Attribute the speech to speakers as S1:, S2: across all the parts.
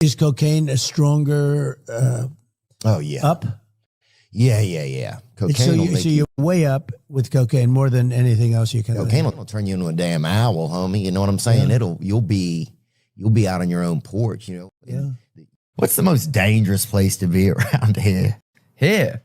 S1: Is cocaine a stronger
S2: oh, yeah.
S1: up?
S2: Yeah. Cocaine
S1: So,
S2: will make
S1: you're way up with cocaine more than anything else you can.
S2: Cocaine will turn you into a damn owl, homie. You know what I'm saying?
S1: Yeah.
S2: You'll be out on your own porch, you know.
S1: Yeah.
S2: What's the most dangerous place to be around here?
S3: Here,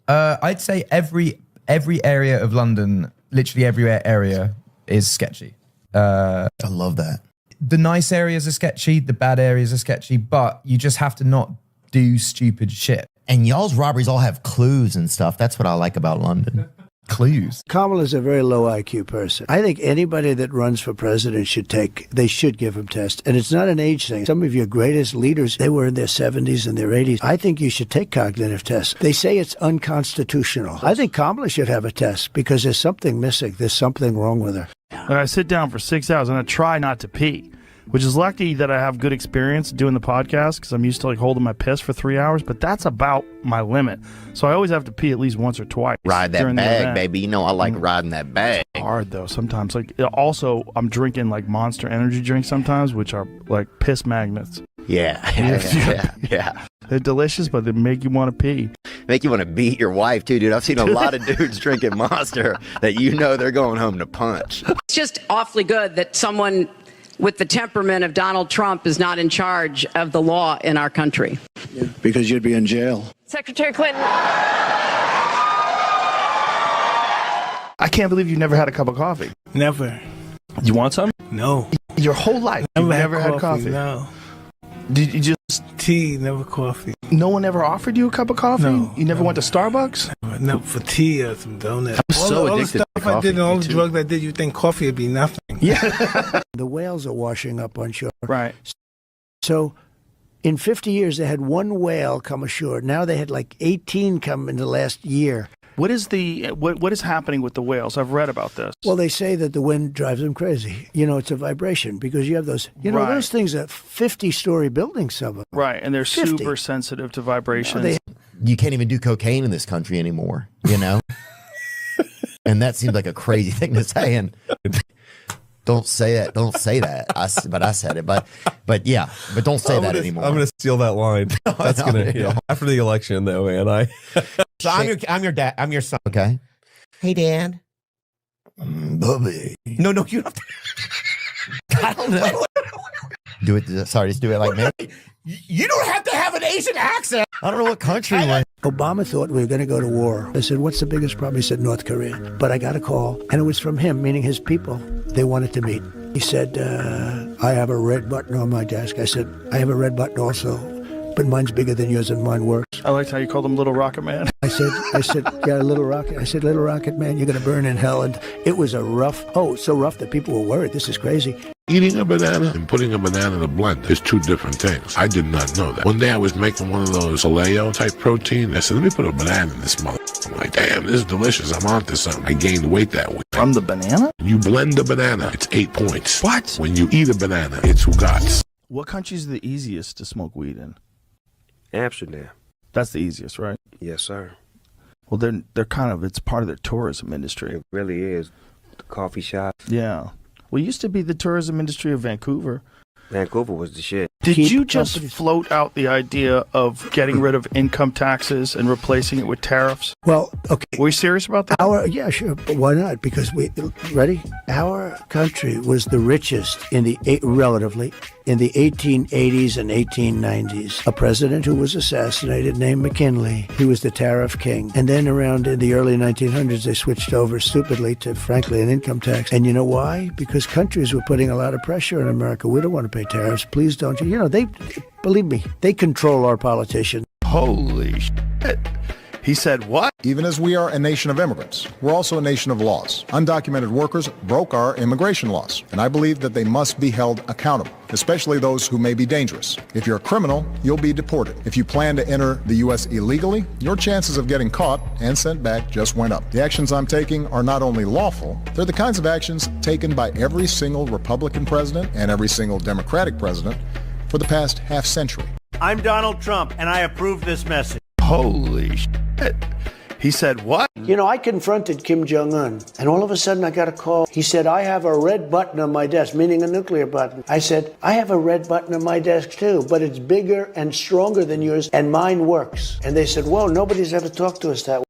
S3: I'd say every area of London, literally every area is sketchy.
S2: I love that.
S3: The nice areas are sketchy, the bad areas are sketchy, but you just have to not do stupid shit.
S2: And y'all's robberies all have clues and stuff. That's what I like about London. Clues.
S1: Kamala's a very low IQ person. I think anybody that runs for president should give him tests. And it's not an age thing. Some of your greatest leaders, they were in their 70s and their 80s. I think you should take cognitive tests. They say it's unconstitutional. I think Kamala should have a test because there's something missing. There's something wrong with her.
S4: I sit down for 6 hours and I try not to pee, which is lucky that I have good experience doing the podcast because I'm used to like holding my piss for 3 hours, but that's about my limit. So I always have to pee at least once or twice.
S5: Ride that bag, baby. You know I like riding that bag.
S4: Hard though sometimes. Like also, I'm drinking like Monster energy drinks sometimes, which are like piss magnets.
S5: Yeah.
S4: They're delicious, but they make you want to pee.
S5: Make you want to beat your wife too, dude. I've seen a lot of dudes drinking Monster that you know they're going home to punch.
S6: It's just awfully good that someone with the temperament of Donald Trump is not in charge of the law in our country.
S1: Yeah, because you'd be in jail.
S6: Secretary Clinton.
S4: I can't believe you've never had a cup of coffee.
S1: Never.
S4: You want some?
S1: No.
S4: Your whole life?
S1: Never
S4: had coffee?
S1: No.
S4: Did you just...
S1: Tea, never coffee.
S4: No one ever offered you a cup of coffee?
S1: No.
S4: You never went to Starbucks?
S1: No, for tea or some donuts.
S5: I'm so addicted to coffee.
S1: I did all the drugs I did, you think coffee would be nothing.
S4: Yeah.
S1: The whales are washing up on shore.
S4: Right.
S1: So in 50 years, they had one whale come ashore. Now they had like 18 come in the last year.
S4: What is what is happening with the whales? I've read about this.
S1: Well, they say that the wind drives them crazy. You know, it's a vibration because you have those,
S4: Right.
S1: those things are 50-story buildings, some of them.
S4: Right, and they're
S1: 50.
S4: super sensitive to vibrations.
S2: You can't even do cocaine in this country anymore, you know? And that seems like a crazy thing to say. And don't say that. Don't say that. But I said it. But yeah. But don't say that anymore.
S7: I'm gonna steal that line. That's gonna after the election, though, man.
S8: So I'm your dad. I'm your son.
S2: Okay.
S8: Hey, Dad.
S2: Bubby.
S8: No, you don't.
S2: I don't know. Do it. Sorry, just do it like me.
S8: You don't have to have an Asian accent.
S2: I don't know what country we're in.
S1: Obama thought we were going to go to war. I said, what's the biggest problem? He said, North Korea. But I got a call, and it was from him, meaning his people. They wanted to meet. He said, I have a red button on my desk. I said, I have a red button also, but mine's bigger than yours and mine works.
S4: I liked how you called him Little Rocket Man.
S1: I said, yeah, Little Rocket. I said, Little Rocket Man, you're going to burn in hell. And it was so rough that people were worried. This is crazy.
S9: Eating a banana and putting a banana in a blender is two different things. I did not know that. One day I was making one of those paleo type protein. I said, let me put a banana in this mother. I'm like, damn, this is delicious. I'm onto something. I gained weight that week.
S4: From the banana?
S9: You blend a banana, it's 8 points.
S4: What?
S9: When you eat a banana, it's Ugats.
S4: What country's the easiest to smoke weed in?
S10: Amsterdam.
S4: That's the easiest, right?
S10: Yes, sir.
S4: Well, they're kind of, it's part of their tourism industry.
S10: It really is. The coffee shop.
S4: Yeah. Well, it used to be the tourism industry of Vancouver.
S10: Vancouver was the shit.
S4: Did you just float out the idea of getting rid of income taxes and replacing it with tariffs?
S1: Well, okay.
S4: Were you serious about that?
S1: Yeah, sure. But why not? Because our country was the richest relatively in the 1880s and 1890s. A president who was assassinated named McKinley. He was the tariff king. And then around in the early 1900s, they switched over stupidly to, frankly, an income tax. And you know why? Because countries were putting a lot of pressure on America. We don't want to pay tariffs. Please don't you? You know, believe me, they control our politicians.
S4: Holy shit. He said what?
S11: Even as we are a nation of immigrants, we're also a nation of laws. Undocumented workers broke our immigration laws, and I believe that they must be held accountable, especially those who may be dangerous. If you're a criminal, you'll be deported. If you plan to enter the U.S. illegally, your chances of getting caught and sent back just went up. The actions I'm taking are not only lawful, they're the kinds of actions taken by every single Republican president and every single Democratic president for the past half century.
S12: I'm Donald Trump, and I approve this message.
S4: Holy shit. He said, what?
S1: You know, I confronted Kim Jong-un, and all of a sudden I got a call. He said, I have a red button on my desk, meaning a nuclear button. I said, I have a red button on my desk too, but it's bigger and stronger than yours, and mine works. And they said, whoa, nobody's ever talked to us that way.